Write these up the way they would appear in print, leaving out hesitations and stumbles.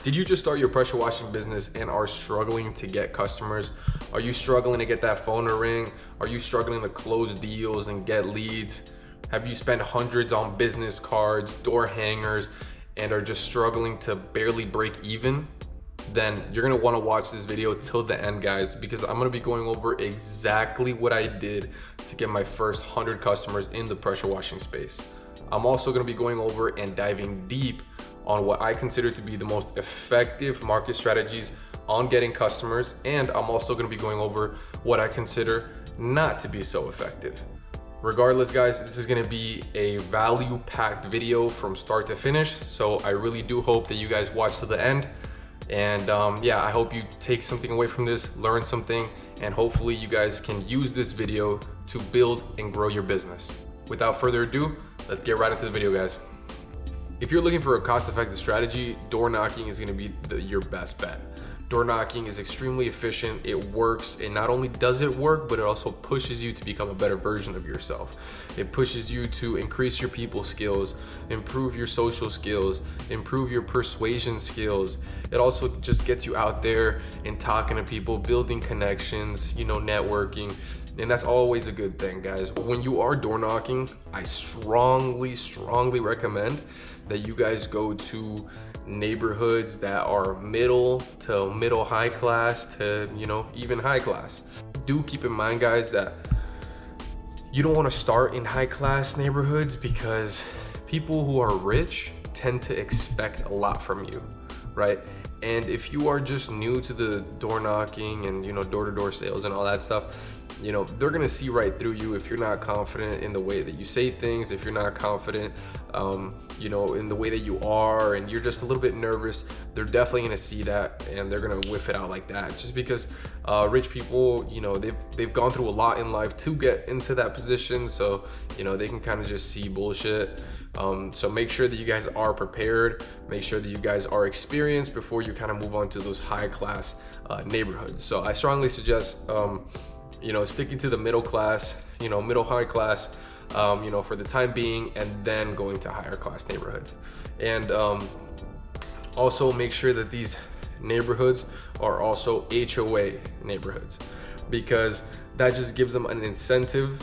Did you just start your pressure washing business and are struggling to get customers? Are you struggling to get that phone to ring? Are you struggling to close deals and get leads? Have you spent hundreds on business cards, door hangers, and are just struggling to barely break even? Then you're gonna wanna watch this video till the end, guys, because I'm gonna be going over exactly what I did to get my first 100 customers in the pressure washing space. I'm also gonna be going over and diving deep on what I consider to be the most effective market strategies on getting customers, and I'm also gonna be going over what I consider not to be so effective. Regardless, guys, this is gonna be a value-packed video from start to finish, so I really do hope that you guys watch to the end. And yeah, I hope you take something away from this, learn something, and hopefully you guys can use this video to build and grow your business. Without further ado, let's get right into the video, guys. If you're looking for a cost-effective strategy, door knocking is gonna be your best bet. Door knocking is extremely efficient, it works, and not only does it work, but it also pushes you to become a better version of yourself. It pushes you to increase your people skills, improve your social skills, improve your persuasion skills. It also just gets you out there and talking to people, building connections, you know, networking. And that's always a good thing, guys. When you are door knocking, I strongly recommend that you guys go to neighborhoods that are middle to middle high class to, you know, even high class. Do keep in mind, guys, that you don't want to start in high class neighborhoods because people who are rich tend to expect a lot from you, right? And if you are just new to the door knocking and, you know, door-to-door sales and all that stuff, you know, they're gonna see right through you if you're not confident in the way that you say things, if you're not confident, you know, in the way that you are, and you're just a little bit nervous. They're definitely gonna see that, and they're gonna whiff it out like that. Just because rich people, you know, they've gone through a lot in life to get into that position, so you know they can kind of just see bullshit. So make sure that you guys are prepared. Make sure that you guys are experienced before you kind of move on to those high class neighborhoods. So I strongly suggest, you know, sticking to the middle class, you know, middle high class, you know, for the time being, and then going to higher class neighborhoods. And also make sure that these neighborhoods are also HOA neighborhoods, because that just gives them an incentive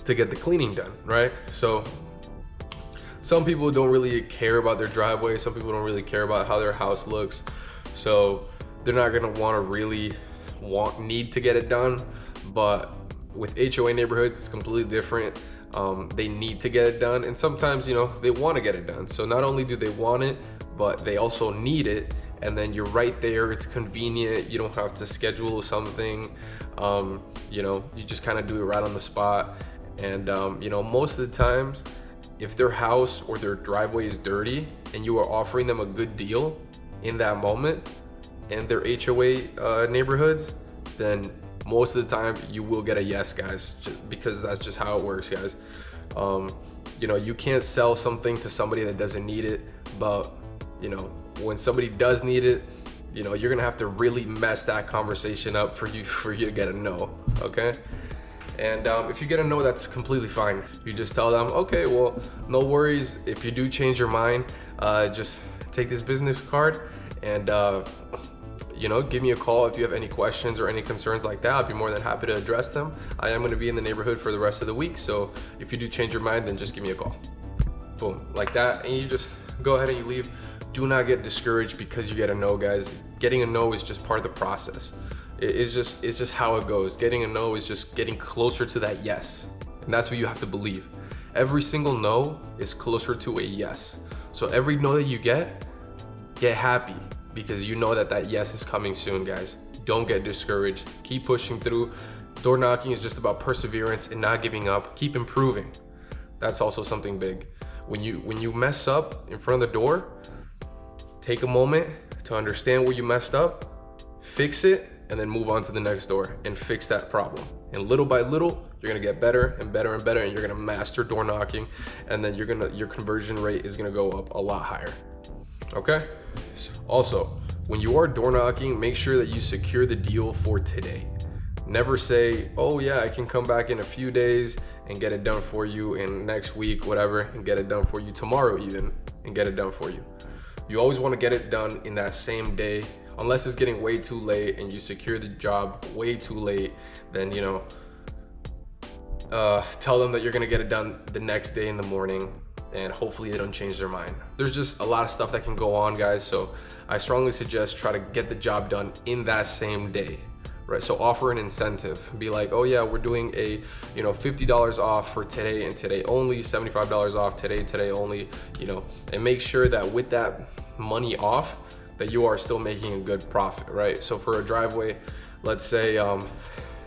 to get the cleaning done, right? So some people don't really care about their driveway. Some people don't really care about how their house looks. So they're not gonna wanna really need to get it done. But with HOA neighborhoods, it's completely different. They need to get it done, and sometimes, you know, they want to get it done. So not only do they want it, but they also need it. And then you're right there, it's convenient, you don't have to schedule something. You know, you just kind of do it right on the spot. And you know, most of the times, if their house or their driveway is dirty and you are offering them a good deal in that moment and their HOA neighborhoods, then most of the time you will get a yes, guys, just because that's just how it works, guys. You know, you can't sell something to somebody that doesn't need it, but you know, when somebody does need it, you know, you're gonna have to really mess that conversation up for you to get a no, okay? And if you get a no, that's completely fine. You just tell them, okay, well, no worries. If you do change your mind, just take this business card and you know, give me a call if you have any questions or any concerns like that. I'd be more than happy to address them. I am gonna be in the neighborhood for the rest of the week, so if you do change your mind, then just give me a call. Boom, like that, and you just go ahead and you leave. Do not get discouraged because you get a no, guys. Getting a no is just part of the process. It's just how it goes. Getting a no is just getting closer to that yes, and that's what you have to believe. Every single no is closer to a yes. So every no that you get happy, because you know that that yes is coming soon, guys. Don't get discouraged. Keep pushing through. Door knocking is just about perseverance and not giving up. Keep improving. That's also something big. When you mess up in front of the door, take a moment to understand where you messed up, fix it, and then move on to the next door and fix that problem. And little by little, you're gonna get better and better and better, and you're gonna master door knocking, and then your conversion rate is gonna go up a lot higher. Okay? Also, when you are door knocking, make sure that you secure the deal for today. Never say, oh yeah, I can come back in a few days and get it done for you, in next week, whatever, and get it done for you tomorrow even, and get it done for you. You always want to get it done in that same day, unless it's getting way too late and you secure the job way too late. Then, you know, tell them that you're gonna get it done the next day in the morning, and hopefully they don't change their mind. There's just a lot of stuff that can go on, guys, so I strongly suggest try to get the job done in that same day, right? So offer an incentive. Be like, oh yeah, we're doing a, you know, $50 off for today and today only, $75 off today only, you know, and make sure that with that money off, that you are still making a good profit, right? So for a driveway, let's say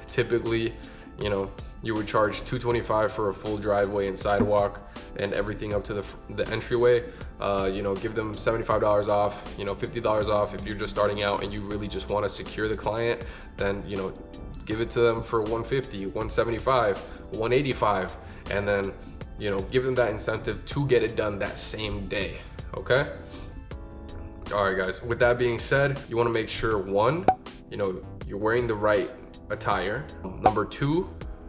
typically, you know, you would charge $225 for a full driveway and sidewalk and everything up to the entryway. You know, give them $75 off, you know, $50 off if you're just starting out and you really just want to secure the client. Then, you know, give it to them for $150, $175, $185, and then, you know, give them that incentive to get it done that same day. Okay. All right, guys. With that being said, you want to make sure, one, you know, you're wearing the right attire. Number two,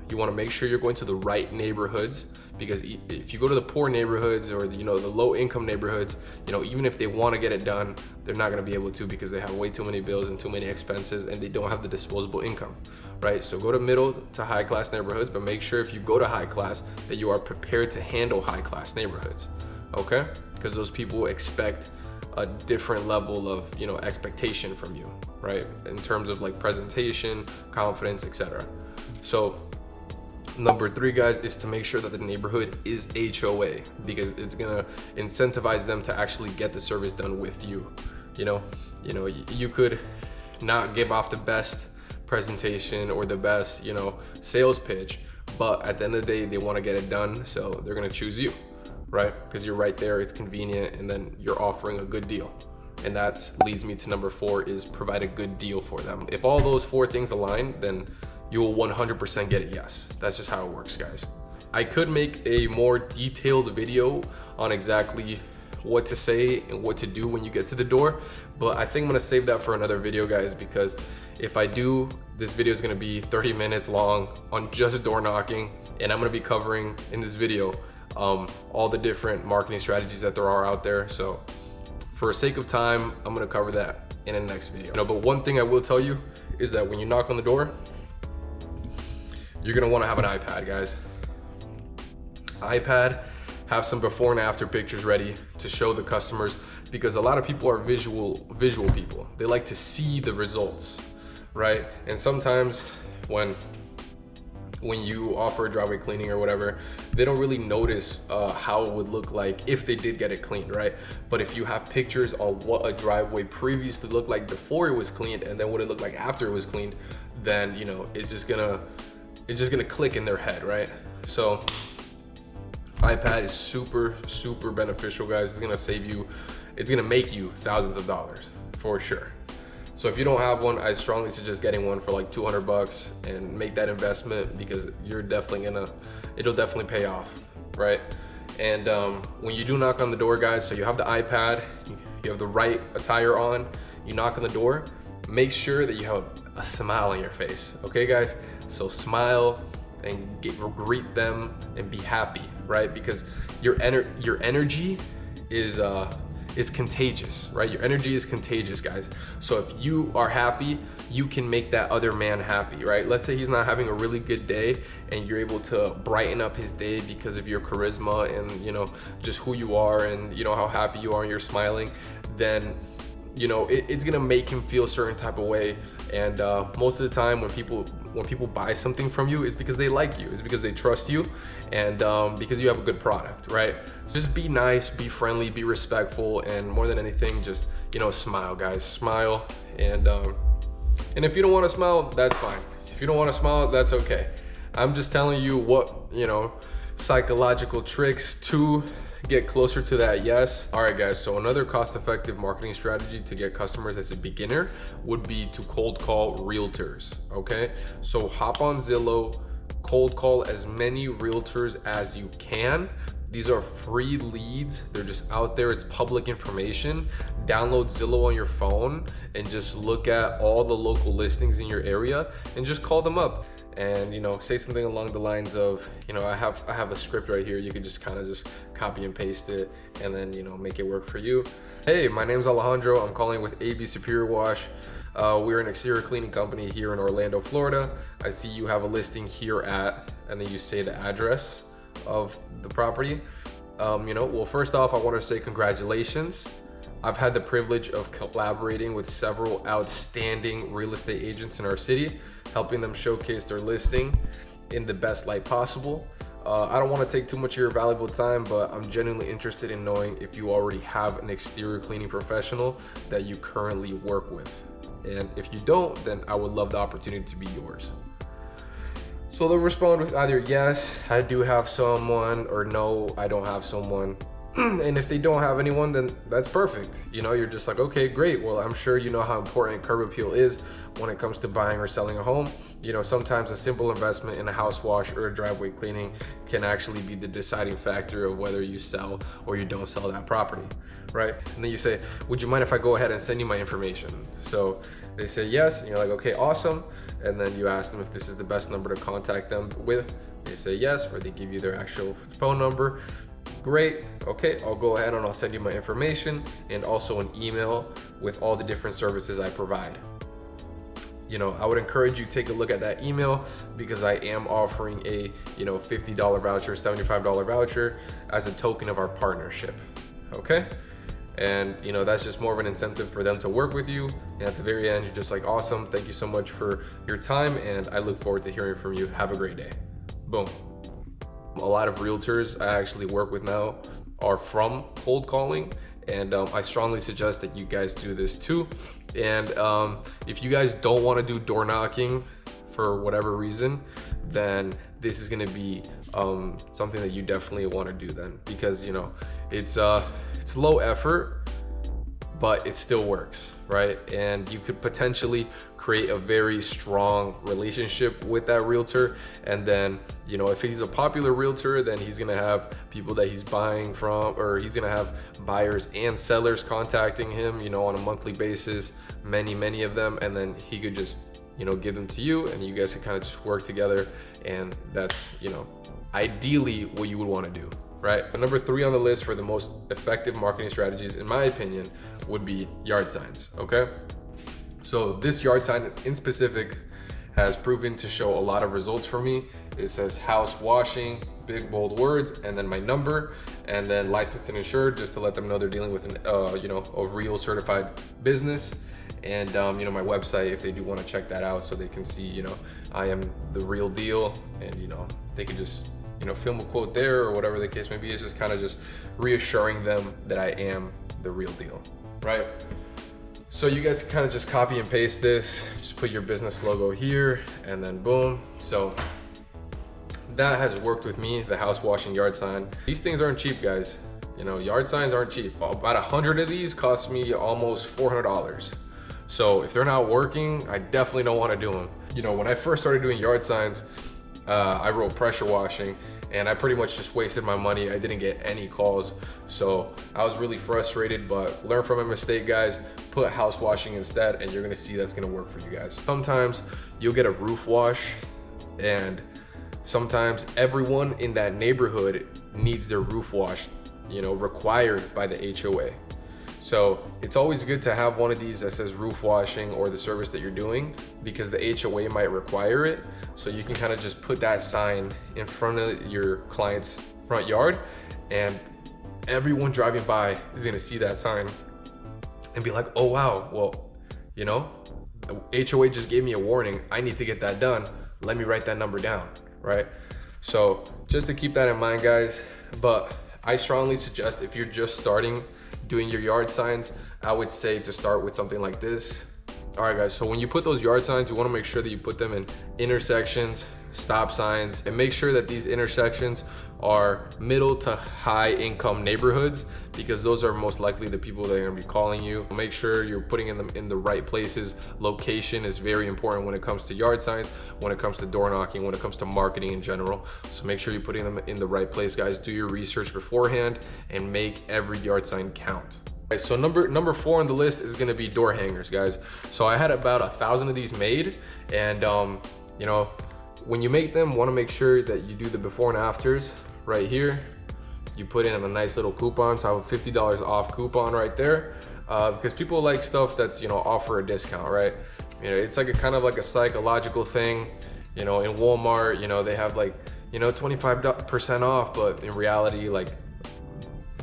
you want to make sure you're going to the right neighborhoods, because if you go to the poor neighborhoods or the, you know, the low income neighborhoods, you know, even if they want to get it done, they're not going to be able to, because they have way too many bills and too many expenses and they don't have the disposable income, right? So go to middle to high class neighborhoods, but make sure if you go to high class that you are prepared to handle high class neighborhoods, okay? Because those people expect a different level of, you know, expectation from you, right? In terms of like presentation, confidence, etc. So number three, guys, is to make sure that the neighborhood is HOA, because it's gonna incentivize them to actually get the service done with you. You know, you could not give off the best presentation or the best, you know, sales pitch, but at the end of the day, they want to get it done, so they're gonna choose you, right? Because you're right there, it's convenient, and then you're offering a good deal. And that leads me to number four, is provide a good deal for them. If all those four things align, then you will 100% get a yes. That's just how it works, guys. I could make a more detailed video on exactly what to say and what to do when you get to the door, but I think I'm gonna save that for another video, guys, because if I do, this video is gonna be 30 minutes long on just door knocking, and I'm gonna be covering in this video all the different marketing strategies that there are out there. So for sake of time, I'm gonna cover that in the next video. You know, but one thing I will tell you is that when you knock on the door, you're gonna wanna have an iPad, guys. iPad, have some before and after pictures ready to show the customers, because a lot of people are visual people. They like to see the results, right? And sometimes when you offer a driveway cleaning or whatever, they don't really notice how it would look like if they did get it cleaned, right? But if you have pictures on what a driveway previously looked like before it was cleaned and then what it looked like after it was cleaned, then, you know, it's just gonna click in their head, right? So iPad is super beneficial, guys. It's gonna save you, it's gonna make you thousands of dollars for sure. So if you don't have one, I strongly suggest getting one for like 200 bucks and make that investment, because you're definitely it'll definitely pay off, right? And when you do knock on the door, guys, so you have the iPad, you have the right attire on, you knock on the door, make sure that you have a smile on your face, okay, guys? So smile and greet them and be happy, right? Because your energy is contagious, right? Your energy is contagious, guys. So if you are happy, you can make that other man happy, right? Let's say he's not having a really good day and you're able to brighten up his day because of your charisma and, you know, just who you are and, you know, how happy you are and you're smiling, then, you know, it's gonna make him feel a certain type of way. And most of the time when people buy something from you, it's because they like you, it's because they trust you, and because you have a good product, right? So just be nice, be friendly, be respectful, and more than anything, just, you know, smile, guys. Smile. And if you don't want to smile, that's fine. If you don't want to smile, that's okay. I'm just telling you what, you know, psychological tricks to get closer to that yes. All right, guys, so another cost-effective marketing strategy to get customers as a beginner would be to cold call realtors, okay? So hop on Zillow, cold call as many realtors as you can. These are free leads. They're just out there. It's public information. Download Zillow on your phone and just look at all the local listings in your area and just call them up. And say something along the lines of, I have a script right here. You can just kind of just copy and paste it and then make it work for you. Hey, my name's Alejandro. I'm calling with AB Superior Wash. We're an exterior cleaning company here in Orlando, Florida. I see you have a listing here at, and then you say the address of the property. Well, first off, I want to say congratulations. I've had the privilege of collaborating with several outstanding real estate agents in our city, helping them showcase their listing in the best light possible. I don't want to take too much of your valuable time, but I'm genuinely interested in knowing if you already have an exterior cleaning professional that you currently work with. And if you don't, then I would love the opportunity to be yours. So they'll respond with either yes, I do have someone, or no, I don't have someone. And if they don't have anyone, then that's perfect. You're just like, okay, great. Well, I'm sure you know how important curb appeal is when it comes to buying or selling a home. Sometimes a simple investment in a house wash or a driveway cleaning can actually be the deciding factor of whether you sell or you don't sell that property, right? And then you say, would you mind if I go ahead and send you my information? So they say yes, and you're like, okay, awesome. And then you ask them if this is the best number to contact them with. They say yes, or they give you their actual phone number. Great, okay, I'll go ahead and I'll send you my information and also an email with all the different services I provide. I would encourage you to take a look at that email because I am offering a $50 voucher, $75 voucher as a token of our partnership, okay? And that's just more of an incentive for them to work with you. And at the very end, you're just like, awesome, thank you so much for your time, and I look forward to hearing from you. Have a great day. Boom. A lot of realtors I actually work with now are from cold calling, and I strongly suggest that you guys do this too. And if you guys don't want to do door knocking for whatever reason, then this is going to be something that you definitely want to do then, because it's low effort, but it still works, right? And you could potentially create a very strong relationship with that realtor. And then, if he's a popular realtor, then he's gonna have people that he's buying from, or he's gonna have buyers and sellers contacting him, on a monthly basis, many of them. And then he could just, give them to you, and you guys can kind of just work together. And that's, ideally what you would want to do, right? But number 3 on the list for the most effective marketing strategies, in my opinion, would be yard signs, okay? So this yard sign in specific has proven to show a lot of results for me. It says house washing, big bold words, and then my number, and then licensed and insured, just to let them know they're dealing with a real certified business. And my website, if they do want to check that out, so they can see, I am the real deal, and they can just film a quote there, or whatever the case may be. It's just kind of just reassuring them that I am the real deal, right? So you guys can kind of just copy and paste this, just put your business logo here, and then boom. So that has worked with me, the house washing yard sign. These things aren't cheap, guys. Yard signs aren't cheap. About 100 of these cost me almost $400. So if they're not working, I definitely don't want to do them. When I first started doing yard signs, I wrote pressure washing, and I pretty much just wasted my money. I didn't get any calls. So I was really frustrated, but learn from a mistake, guys. Put house washing instead, and you're gonna see that's gonna work for you guys. Sometimes you'll get a roof wash, and sometimes everyone in that neighborhood needs their roof washed, required by the HOA. So it's always good to have one of these that says roof washing or the service that you're doing, because the HOA might require it. So you can kind of just put that sign in front of your client's front yard, and everyone driving by is gonna see that sign and be like, oh wow, well, the HOA just gave me a warning. I need to get that done. Let me write that number down, right? So just to keep that in mind, guys. But I strongly suggest, if you're just starting doing your yard signs, I would say to start with something like this. All right, guys, so when you put those yard signs, you want to make sure that you put them in intersections, stop signs, and make sure that these intersections are middle to high income neighborhoods, because those are most likely the people that are gonna be calling you. Make sure you're putting them in the right places. Location is very important when it comes to yard signs, when it comes to door knocking, when it comes to marketing in general. So make sure you're putting them in the right place, guys. Do your research beforehand and make every yard sign count. Okay, so number 4 on the list is gonna be door hangers, guys. So I had about 1,000 of these made, and you know, when you make them, want to make sure that you do the before and afters right here. You put in a nice little coupon, so I have a $50 off coupon right there, because people like stuff that's, you know, offer a discount, right? You know, it's like a kind of like a psychological thing. You know, in Walmart, you know, they have like, you know, 25% off, but in reality, like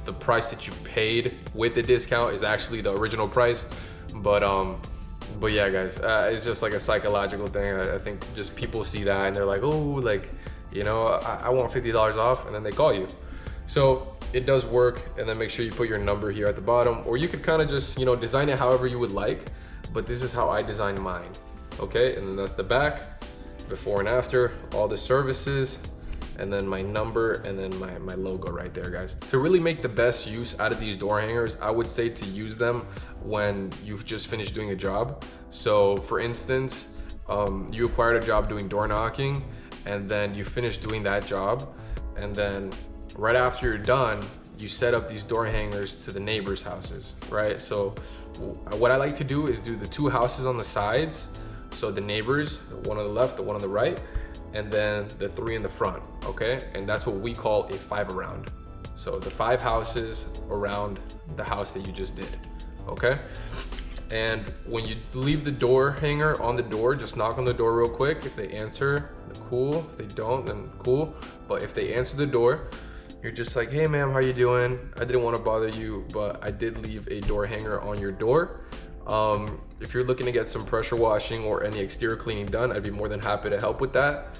the price that you paid with the discount is actually the original price. But yeah, guys, it's just like a psychological thing. I think just people see that and they're like, oh, like, you know, I want $50 off, and then they call you. So it does work. And then make sure you put your number here at the bottom, or you could kind of just, you know, design it however you would like, but this is how I designed mine. Okay, and then that's the back, before and after, all the services, and then my number, and then my logo right there, guys. To really make the best use out of these door hangers, I would say to use them when you've just finished doing a job. So for instance, you acquired a job doing door knocking, and then you finished doing that job, and then right after you're done, you set up these door hangers to the neighbors' houses, right? So what I like to do is do the 2 houses on the sides, so the neighbors, the one on the left, the one on the right, and then the 3 in the front, okay? And that's what we call a 5 around. So the 5 houses around the house that you just did, okay? And when you leave the door hanger on the door, just knock on the door real quick. If they answer, cool. If they don't, then cool. But if they answer the door, you're just like, hey ma'am, how you doing? I didn't want to bother you, but I did leave a door hanger on your door. If you're looking to get some pressure washing or any exterior cleaning done, I'd be more than happy to help with that.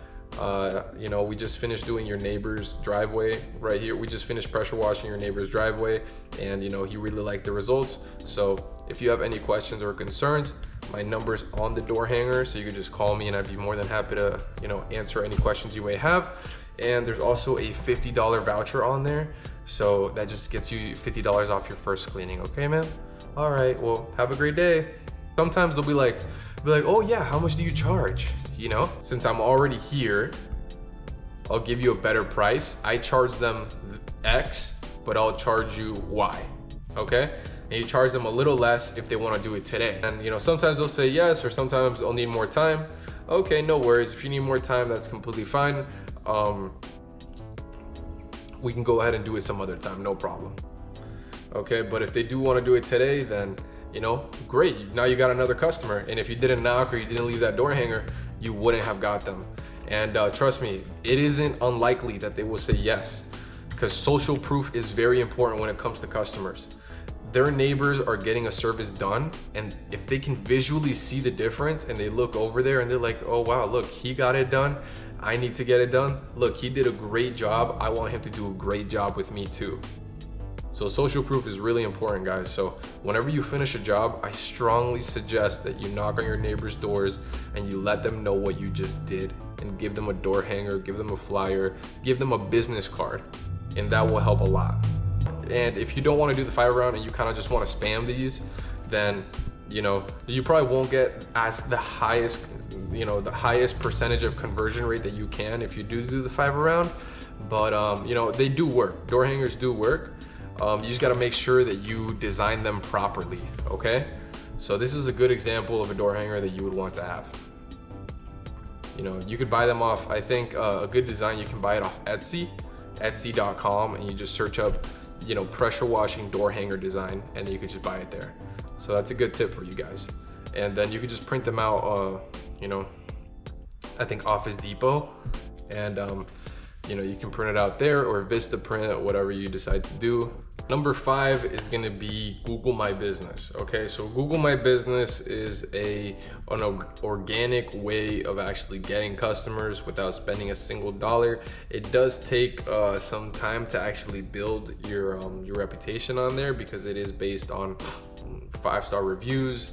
You know, we just finished doing your neighbor's driveway right here. We just finished pressure washing your neighbor's driveway, and you know, he really liked the results. So if you have any questions or concerns, my number's on the door hanger, so you can just call me and I'd be more than happy to, you know, answer any questions you may have. And there's also a $50 voucher on there, so that just gets you $50 off your first cleaning. Okay, man? All right, well, have a great day. Sometimes they'll be like, oh yeah, how much do you charge? You know, since I'm already here, I'll give you a better price. I charge them X, but I'll charge you Y, okay? And you charge them a little less if they want to do it today. And you know, sometimes they'll say yes, or sometimes they'll need more time. Okay, no worries. If you need more time, that's completely fine. We can go ahead and do it some other time, no problem. Okay, but if they do want to do it today, then you know, great. Now you got another customer. And if you didn't knock or you didn't leave that door hanger, you wouldn't have got them. And trust me, it isn't unlikely that they will say yes, because social proof is very important when it comes to customers. Their neighbors are getting a service done, and if they can visually see the difference and they look over there and they're like, oh wow, look, he got it done, I need to get it done. Look, he did a great job, I want him to do a great job with me too. So social proof is really important, guys. So whenever you finish a job, I strongly suggest that you knock on your neighbors' doors and you let them know what you just did, and give them a door hanger, give them a flyer, give them a business card, and that will help a lot. And if you don't want to do the 5 round and you kind of just want to spam these, then you know, you probably won't get as the highest, you know, the highest percentage of conversion rate that you can if you do the 5 round. But you know, they do work. Door hangers do work. You just got to make sure that you design them properly, okay? So this is a good example of a door hanger that you would want to have. You know, you could buy them off, I think a good design, you can buy it off Etsy, etsy.com, and you just search up, you know, pressure washing door hanger design, and you could just buy it there. So that's a good tip for you guys. And then you could just print them out, you know, I think Office Depot, and you know, you can print it out there, or Vista print, whatever you decide to do. Number 5 is gonna be Google My Business. Okay, so Google My Business is an organic way of actually getting customers without spending a single dollar. It does take some time to actually build your reputation on there, because it is based on 5-star reviews.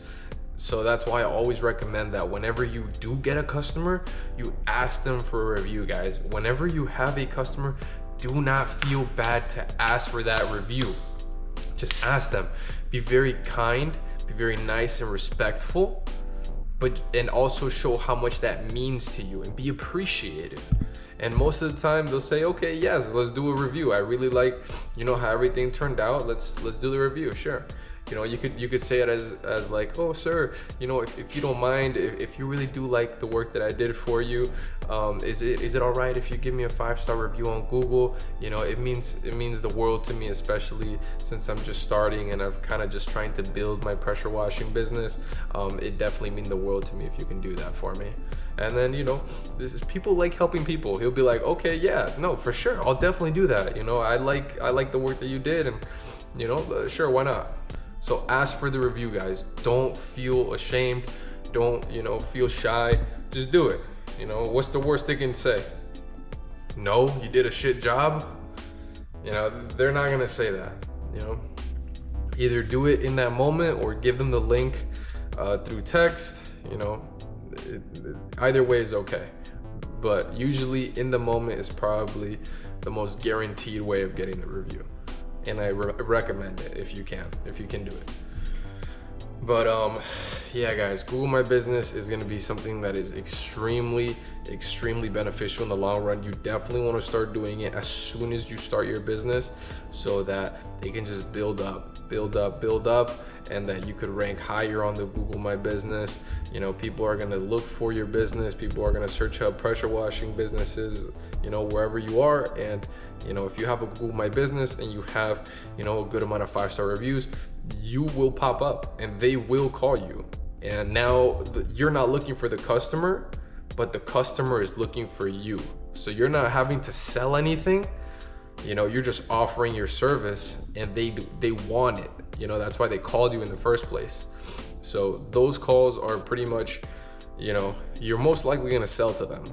So that's why I always recommend that whenever you do get a customer, you ask them for a review, guys. Whenever you have a customer, do not feel bad to ask for that review. Just ask them. Be very kind, be very nice and respectful, and also show how much that means to you and be appreciative. And most of the time they'll say, okay, yes, let's do a review. I really like, how everything turned out. Let's do the review, sure. You could say it as like, oh sir, if you don't mind, if you really do like the work that I did for you, is it all right if you give me a 5-star review on Google? It means the world to me, especially since I'm just starting and I'm kind of just trying to build my pressure washing business. It definitely means the world to me if you can do that for me. And then, people like helping people. He'll be like, okay, yeah, no, for sure, I'll definitely do that. I like the work that you did, and sure, why not? So ask for the review, guys. Don't feel ashamed. Don't, feel shy. Just do it. What's the worst they can say? No, you did a shit job. They're not gonna say that. Either do it in that moment or give them the link through text. Either way is okay. But usually in the moment is probably the most guaranteed way of getting the review. And I recommend it if you can do it. But yeah, guys, Google My Business is going to be something that is extremely beneficial in the long run. You definitely want to start doing it as soon as you start your business, so that it can just build up, and that you could rank higher on the Google My Business. People are going to look for your business. People are going to search up pressure washing businesses, wherever you are. And if you have a Google My Business and you have a good amount of 5-star reviews, you will pop up and they will call you. And now you're not looking for the customer, but the customer is looking for you. So you're not having to sell anything. You're just offering your service, and they want it. That's why they called you in the first place. So those calls are pretty much, you're most likely going to sell to them,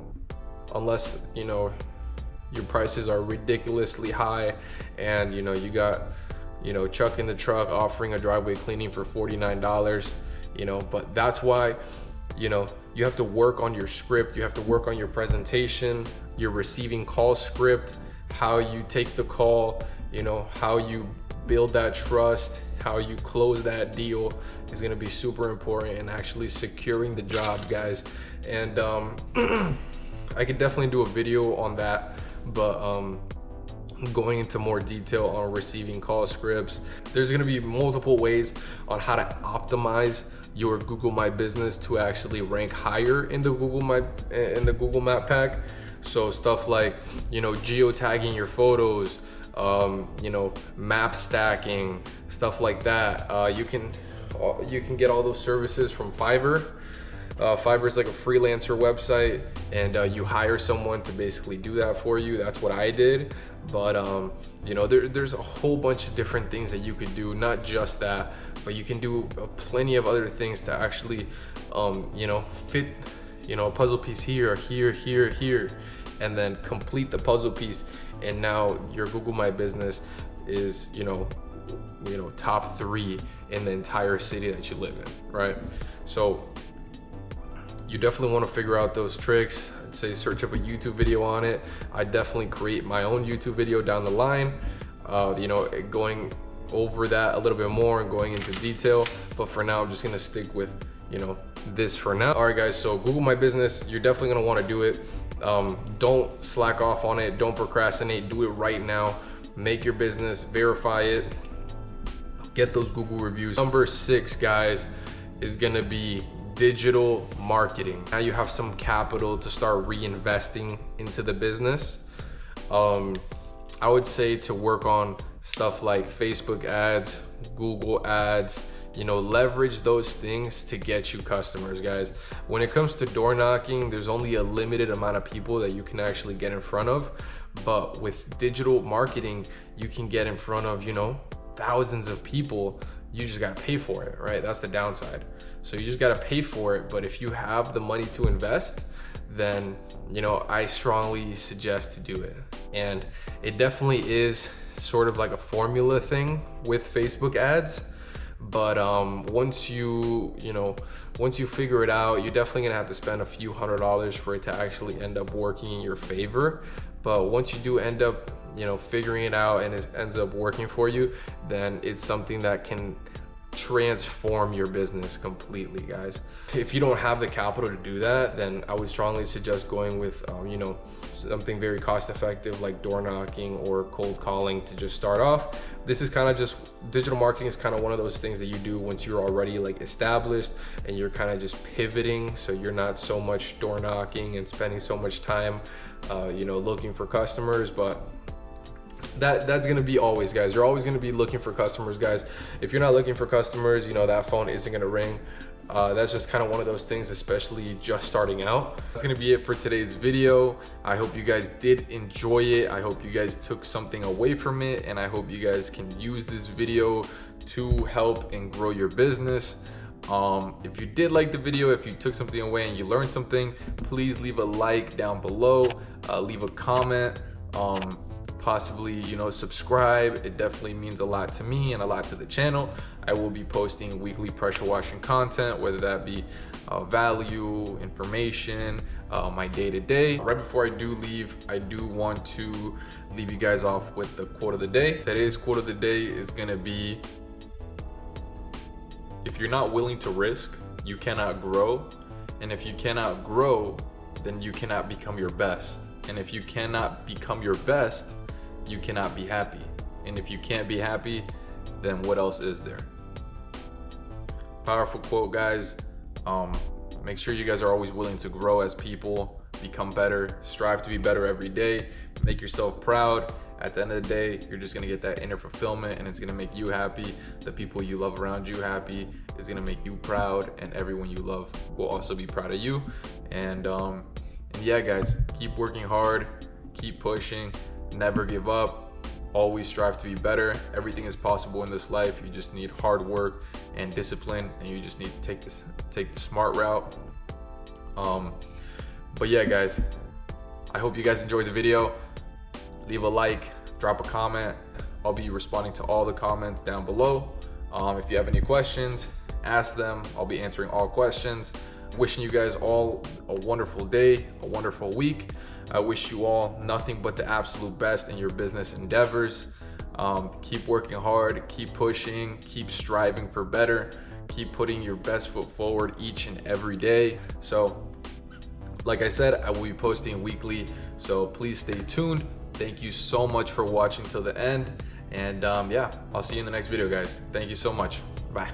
unless your prices are ridiculously high, and you got Chuck in the truck offering a driveway cleaning for $49. But that's why you have to work on your script. You have to work on your presentation, your receiving call script, how you take the call, how you build that trust, how you close that deal is going to be super important in actually securing the job, guys. And I could definitely do a video on that, but going into more detail on receiving call scripts. There's going to be multiple ways on how to optimize your Google My Business to actually rank higher in the Google Map pack. So stuff like geotagging your photos, map stacking, stuff like that. You can get all those services from Fiverr. Fiverr is like a freelancer website, and you hire someone to basically do that for you. That's what I did. But there's a whole bunch of different things that you could do, not just that, but you can do plenty of other things to actually fit a puzzle piece here, and then complete the puzzle piece. And now your Google My Business is top 3 in the entire city that you live in, right? So you definitely want to figure out those tricks. I'd say search up a YouTube video on it. I definitely create my own YouTube video down the line, going over that a little bit more and going into detail. But for now, I'm just gonna stick with this for now. All right, guys, so Google My Business, you're definitely gonna want to do it. Don't slack off on it. Don't procrastinate. Do it right now. Make your business, verify it, get those Google reviews. Number 6, guys, is gonna be digital marketing. Now you have some capital to start reinvesting into the business. I would say to work on stuff like Facebook ads, Google ads, leverage those things to get you customers, guys. When it comes to door knocking, there's only a limited amount of people that you can actually get in front of. But with digital marketing, you can get in front of, thousands of people. You just gotta pay for it, right? That's the downside. So you just gotta pay for it. But if you have the money to invest, then, I strongly suggest to do it. And it definitely is sort of like a formula thing with Facebook ads. But once you figure it out, you're definitely gonna have to spend a few $100s for it to actually end up working in your favor. But once you do end up figuring it out and it ends up working for you, then it's something that can transform your business completely, guys. If you don't have the capital to do that, then I would strongly suggest going with something very cost effective like door knocking or cold calling to just start off. This is kind of just, digital marketing is kind of one of those things that you do once you're already like established and you're kind of just pivoting, so you're not so much door knocking and spending so much time looking for customers. But that's gonna be always, guys. You're always gonna be looking for customers, guys. If you're not looking for customers, that phone isn't gonna ring. That's just kind of one of those things, especially just starting out. That's gonna be it for today's video. I hope you guys did enjoy it. I hope you guys took something away from it, and I hope you guys can use this video to help and grow your business. If you did like the video, if you took something away and you learned something, please leave a like down below, leave a comment, possibly subscribe. It definitely means a lot to me and a lot to the channel. I will be posting weekly pressure washing content, whether that be value, information, my day-to-day. Right before I do leave, I do want to leave you guys off with the quote of the day. Today's quote of the day is gonna be, if you're not willing to risk, you cannot grow. And if you cannot grow, then you cannot become your best. And if you cannot become your best, you cannot be happy. And if you can't be happy, then what else is there? Powerful quote, guys. Make sure you guys are always willing to grow as people, become better, strive to be better every day, make yourself proud. At the end of the day, you're just gonna get that inner fulfillment, and it's gonna make you happy. The people you love around you happy. It's gonna make you proud, and everyone you love will also be proud of you. And yeah, guys, keep working hard, keep pushing, never give up, always strive to be better. Everything is possible in this life. You just need hard work and discipline, and you just need to take the smart route. But yeah, guys, I hope you guys enjoyed the video. Leave a like, drop a comment. I'll be responding to all the comments down below. If you have any questions, ask them. I'll be answering all questions. Wishing you guys all a wonderful day, a wonderful week. I wish you all nothing but the absolute best in your business endeavors. Keep working hard, keep pushing, keep striving for better, keep putting your best foot forward each and every day. So, like I said, I will be posting weekly, so please stay tuned. Thank you so much for watching till the end. And yeah, I'll see you in the next video, guys. Thank you so much. Bye.